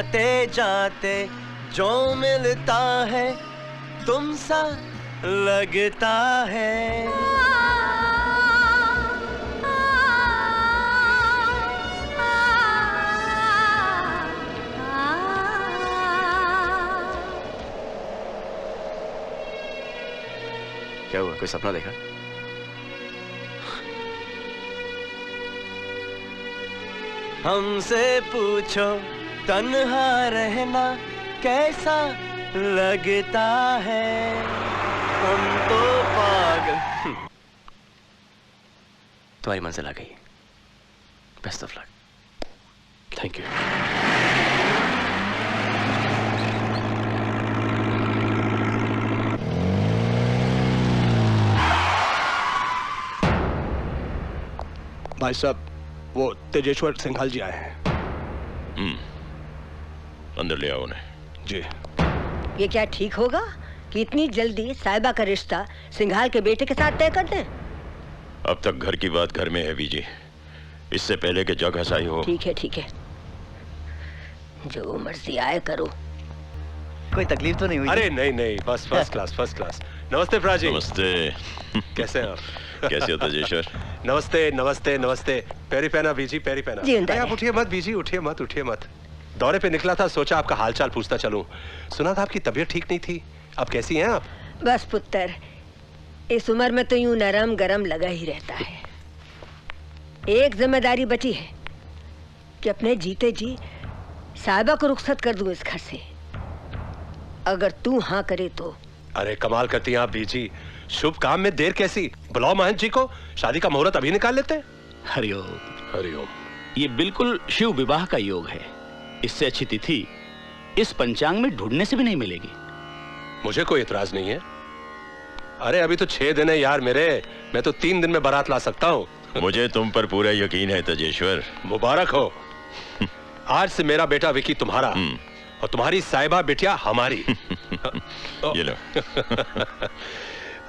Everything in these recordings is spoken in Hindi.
आते जाते जो मिलता है तुमसा लगता है। क्या हुआ, कोई सपना देखा? हमसे पूछो तन्हा रहना कैसा लगता है, हम तो पागल। तुम्हारी मंजिल आ गई। Best of luck. Thank you. भाई साहब, वो तेजेश्वर सिंघाल जी आए हैं। अंदर ले आओ उन्हें। जी। ये क्या ठीक होगा कि इतनी जल्दी साहिबा का रिश्ता सिंघाल के बेटे के साथ तय कर दें? अब तक घर की बात घर में है बीजी, इससे पहले कि जग हसाई हो। ठीक है ठीक है, जो मर्जी आए करो। कोई तकलीफ तो नहीं हुई? अरे नहीं नहीं, बस फर्स्ट क्लास फर्स्ट क्लास। नमस्ते प्राजी। नमस्ते। कैसे हैं आप? कैसे हो तेजेश्वर? नमस्ते नमस्ते नमस्ते। पैरी पहना बीजी, पैरी पहना। जी, अरे आप उठिए मत बीजी, उठिए मत उठिए मत। दौरे पे निकला था, सोचा आपका हालचाल पूछता चलूं। सुना था आपकी तबीयत ठीक नहीं थी, अब कैसी हैं आप? बस पुत्र, इस उम्र में तो यूं नरम गरम लगा ही रहता है। एक जिम्मेदारी बची है कि अपने जीते जी साहिबा को रुखसत कर दूं इस घर से, अगर तू हाँ करे तो। अरे कमाल करती हैं आप बीजी, शुभ काम में देर कैसी? बुलाओ महंत जी को, शादी का मुहूर्त अभी निकाल लेते हैं। हरिओम। हरिओम। ये बिल्कुल शिव विवाह का योग है, इससे अच्छी तिथि इस पंचांग में ढूंढने से भी नहीं मिलेगी। मुझे कोई इतराज नहीं है। अरे अभी तो 6 दिन है यार मेरे, मैं तो 3 दिन में बारात ला सकता हूँ। मुझे तुम पर पूरा यकीन है तेजेश्वर। मुबारक हो। आज से मेरा बेटा विकी तुम्हारा और तुम्हारी साहिबा बिटिया हमारी। ये लो।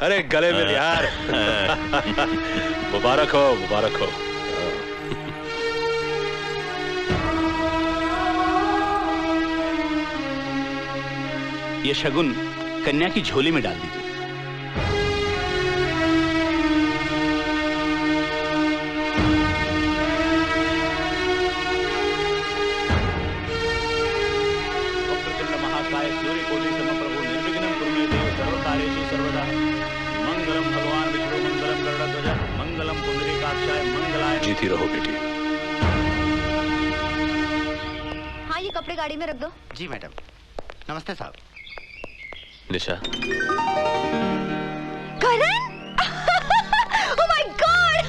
अरे गले में यार। मुबारक हो मुबारक हो। ये शगुन कन्या की झोली में डाल दीजिए। महाकाय सूर्यकोटि समप्रभो निर्विघ्नं कुरु मे देव सर्वकार्येषु सर्वदा। मंगलम भगवान विष्णु मंगलम गरुड़ध्वज मंगलम पुंडरीकाक्षाय मंगलाय। जीती रहो बेटी। हाँ, ये कपड़े गाड़ी में रख दो। जी मैडम। नमस्ते साहब। निशा। करण! Oh my God!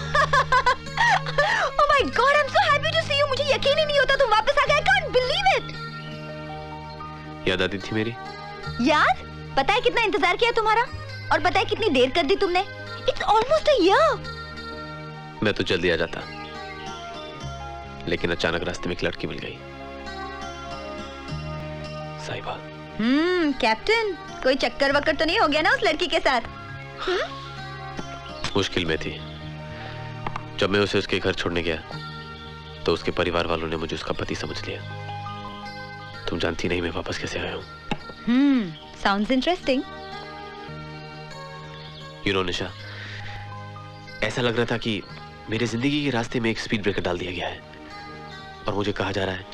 Oh my God! I'm so happy to see you. मुझे यकीन ही नहीं होता तुम वापस आ गए। I can't believe it. याद आती थी मेरी? याद? पता है कितना इंतजार किया तुम्हारा? और पता है कितनी देर कर दी तुमने? It's almost a year. मैं तो जल्दी आ जाता, लेकिन अचानक रास्ते में एक लड़की मिल गई, साहिबा। कैप्टन, कोई चक्कर वक्कर तो नहीं हो गया ना उस लड़की के साथ? मुश्किल में थी। जब मैं उसे उसके घर छोड़ने गया तो उसके परिवार वालों ने मुझे उसका पति समझ लिया। तुम जानती नहीं मैं वापस कैसे आया हूँ। Sounds interesting. You know, निशा, ऐसा लग रहा था कि मेरी जिंदगी के रास्ते में एक स्पीड ब्रेकर डाल दिया गया है और मुझे कहा जा रहा है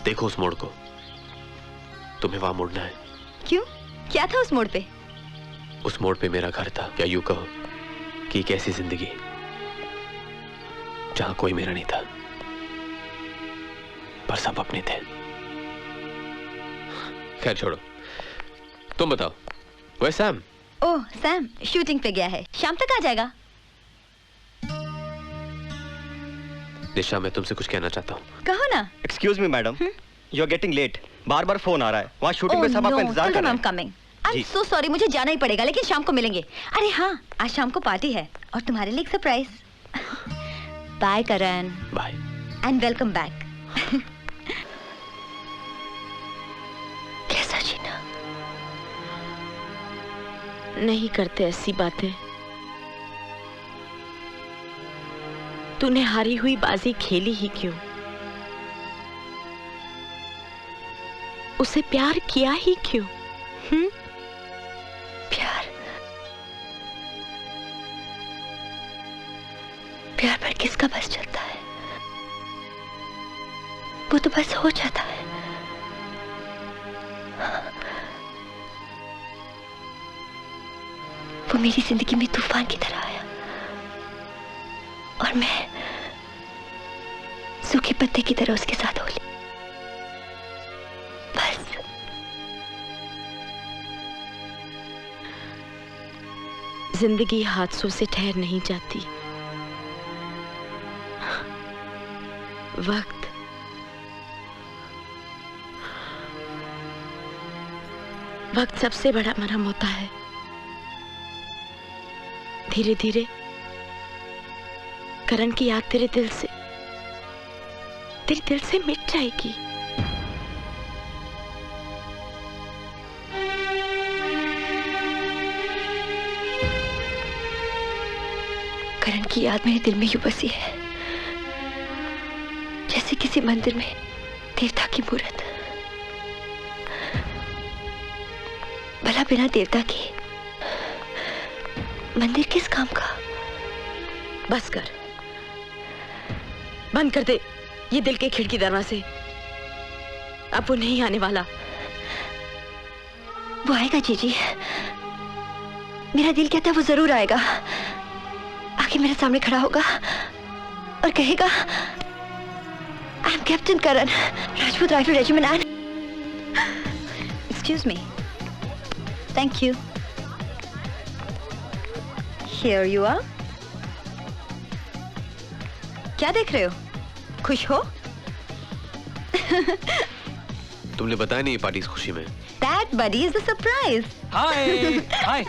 देखो उस मोड़ को, तुम्हें वहां मुड़ना है। क्यों? क्या था उस मोड़ पे? उस मोड़ पे मेरा घर था, या यूं कहो कि एक ऐसी जिंदगी जहां कोई मेरा नहीं था, पर सब अपने थे। खैर छोड़ो, तुम बताओ, वो सैम? ओह, सैम शूटिंग पे गया है, शाम तक आ जाएगा। निशा, मैं तुमसे कुछ कहना चाहता हूँ। कहो ना। Excuse me madam, you are getting late. बार बार फोन आ रहा है, वहाँ शूटिंग में सब आपका इंतजार कर रहे हैं। I'm so sorry, मुझे जाना ही पड़ेगा, लेकिन शाम को मिलेंगे। अरे हाँ, आज शाम को पार्टी है और तुम्हारे लिए एक surprise. Bye Karan. Bye and welcome back. कैसा जीना? नहीं करते ऐसी बातें। तूने हारी हुई बाजी खेली ही क्यों? उसे प्यार किया ही क्यों? प्यार प्यार पर किसका बस चलता है? वो तो बस हो जाता है। वो मेरी जिंदगी में तूफान की तरह आया और मैं सूखे पत्ते की तरह उसके साथ हो ली। बस जिंदगी हादसों से ठहर नहीं जाती। वक्त सबसे बड़ा मरहम होता है। धीरे धीरे करण की याद तेरे दिल से मिट जाएगी। करण की याद मेरे दिल में यूं बसी है जैसे किसी मंदिर में देवता की मूर्त। भला बिना देवता के मंदिर किस काम का? बस कर, बंद कर दे ये दिल के खिड़की दरवाजे। अब वो नहीं आने वाला। वो आएगा जीजी, मेरा दिल कहता है वो जरूर आएगा। आके मेरे सामने खड़ा होगा और कहेगा I am captain Karan, Rajput rifle regiment and excuse me, thank you, here you are. क्या देख रहे हो? खुश हो? तुमने बताया नहीं पार्टी इस खुशी में। That buddy is the surprise. Hi. Hi.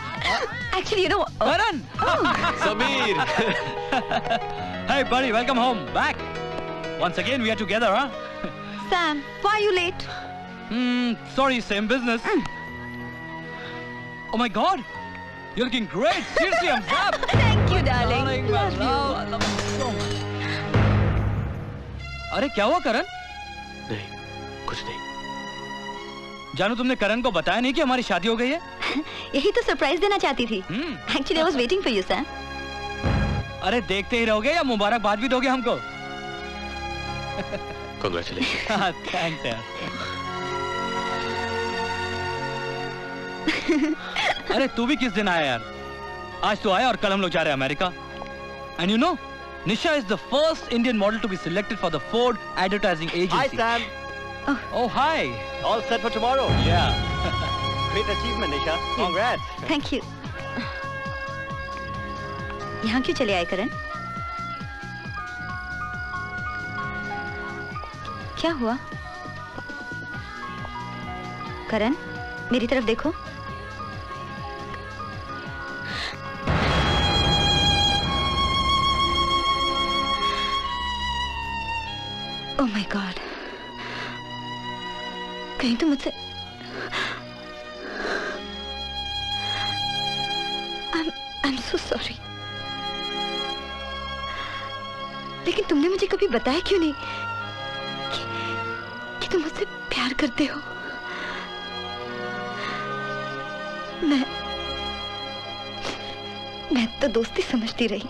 Actually, you know. Karan. Sameer. Hey, buddy, welcome home. Back. Once again, we are together, huh? Sam, why are you late? Sorry, same business. Oh my God, you're looking great. Seriously, I'm wrapped. Thank you, darling. Love you. I love you so much. अरे क्या हुआ करण? नहीं, कुछ नहीं। जानू, तुमने करण को बताया नहीं कि हमारी शादी हो गई है? यही तो सरप्राइज देना चाहती थी। Actually, I was waiting for you, Sam. अरे देखते ही रहोगे या मुबारकबाद भी दोगे हमको? Congratulations. Thanks यार। अरे तू भी किस दिन आया यार? आज तो आया और कल हम लोग जा रहे हैं America. And you know, Nisha is the first Indian model to be selected for the Ford Advertising Agency. Hi, Sam. Oh, hi. All set for tomorrow. Yeah. Great achievement, Nisha. Congrats. Thank you. यहाँ क्यों चले आए करण? क्या हुआ? करण, मेरी तरफ देखो। Oh my God. कहीं तो मुझसे I'm so sorry. लेकिन तुमने मुझे कभी बताया क्यों नहीं कि तुम मुझसे प्यार करते हो? मैं तो दोस्ती समझती रही।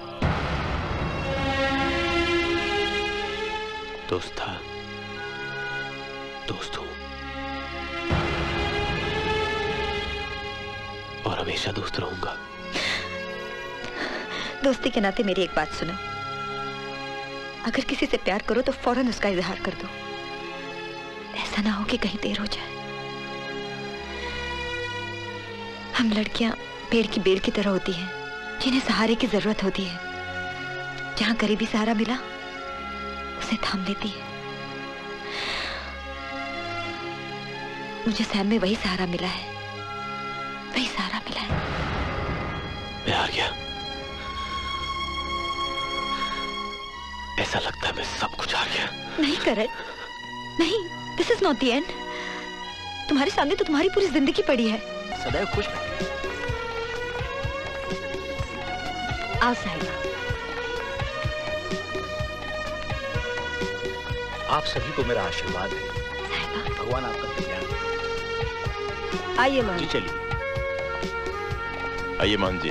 दोस्त था, दोस्त हूं और हमेशा दोस्त रहूंगा। दोस्ती के नाते मेरी एक बात सुनो, अगर किसी से प्यार करो तो फौरन उसका इजहार कर दो। ऐसा ना हो कि कहीं देर हो जाए। हम लड़कियां पेड़ की बेल की तरह होती हैं, जिन्हें सहारे की जरूरत होती है। जहां करीबी सहारा मिला उसे थाम लेती है। मुझे सैम में वही सहारा मिला है, वही सहारा मिला है। मैं हार गया। ऐसा लगता है मैं सब कुछ हार गया। नहीं करण, नहीं, this is not the end. तुम्हारे सामने तो तुम्हारी पूरी जिंदगी पड़ी है। सदैव खुश रहो। आओ साहिबा। आप सभी को मेरा आशीर्वाद है। भगवान आपका कल्याण। आइए मान जी चलिए। आइए मान जी,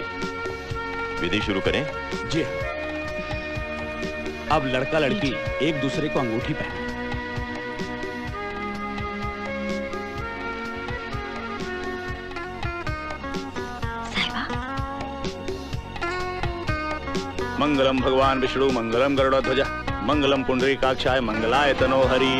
विधि शुरू करें। जी। अब लड़का लड़की एक दूसरे को अंगूठी पहने। मंगलम भगवान विष्णु मंगलम गरुड़ध्वज मंगलम पुंडरीकाक्षाय मंगलाय तनोहरि।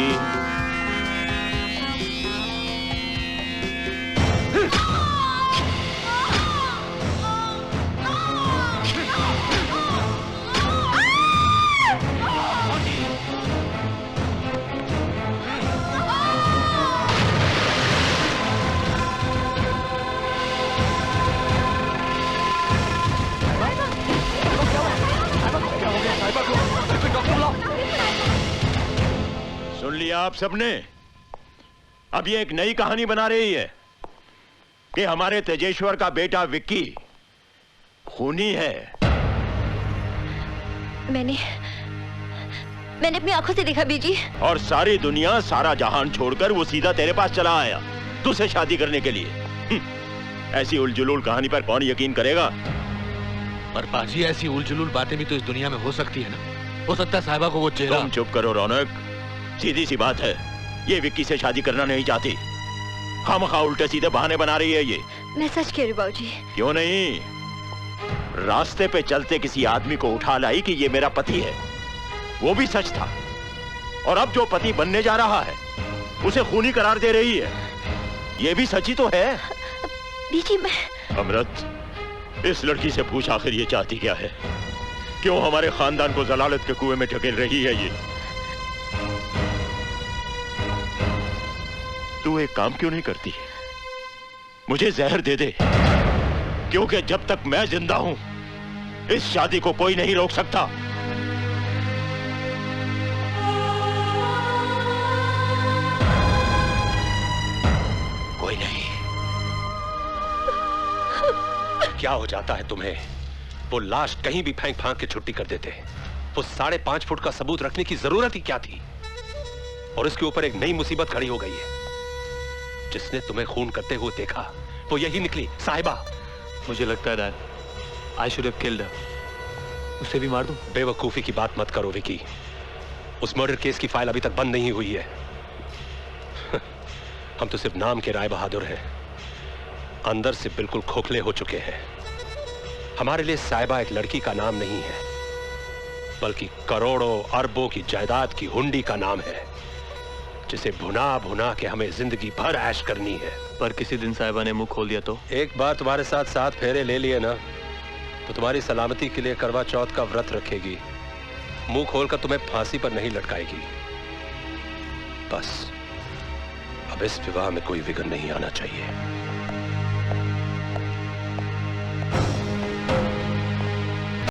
सुन लिया आप सबने? अब ये एक नई कहानी बना रही है कि हमारे तेजेश्वर का बेटा विक्की खूनी है। मैंने अपनी आंखों से देखा बीजी। और सारी दुनिया, सारा जहान छोड़कर वो सीधा तेरे पास चला आया तुझसे शादी करने के लिए। ऐसी उलझुलूल कहानी पर कौन यकीन करेगा? पर पाजी, ऐसी उलझुलूल बातें भी तो इस दुनिया में हो सकती है ना। हो सकता है साहिबा को वो चेहरा। तुम चुप करो रौनक, सीधी सी बात है, ये विक्की से शादी करना नहीं चाहती। खामखा उल्टे सीधे बहाने बना रही है ये। मैं सच कह रही हूँ बाबूजी। क्यों नहीं? रास्ते पे चलते किसी आदमी को उठा लाई कि ये मेरा पति है, वो भी सच था। और अब जो पति बनने जा रहा है उसे खूनी करार दे रही है, ये भी सच ही तो है। बीजी मैं अमृत, इस लड़की से पूछ आखिर ये चाहती क्या है? क्यों हमारे खानदान को जलालत के कुएं में ढकेल रही है ये? तू एक काम क्यों नहीं करती? मुझे जहर दे दे, क्योंकि जब तक मैं जिंदा हूं इस शादी को कोई नहीं रोक सकता। कोई नहीं। क्या हो जाता है तुम्हें? वो लाश कहीं भी फेंक फांक के छुट्टी कर देते। वो 5.5 फुट का सबूत रखने की जरूरत ही क्या थी? और इसके ऊपर एक नई मुसीबत खड़ी हो गई है। जिसने तुम्हें खून करते हुए देखा वो यही निकली, साहिबा। मुझे लगता है dad, I should have killed her. उसे भी मार दूं? बेवकूफी की बात मत करो विकी। उस मर्डर केस की फाइल अभी तक बंद नहीं हुई है। हम तो सिर्फ नाम के राय बहादुर हैं, अंदर से बिल्कुल खोखले हो चुके हैं। हमारे लिए साहिबा एक लड़की का नाम नहीं है, बल्कि करोड़ों अरबों की जायदाद की हुंडी का नाम है, जिसे भुना भुना के हमें जिंदगी भर ऐश करनी है। पर किसी दिन साहिबा ने मुंह खोल दिया तो? एक बार तुम्हारे साथ 7 फेरे ले लिए ना, तो तुम्हारी सलामती के लिए करवा चौथ का व्रत रखेगी। मुंह खोलकर तुम्हें फांसी पर नहीं लटकाएगी। बस अब इस विवाह में कोई विघ्न नहीं आना चाहिए।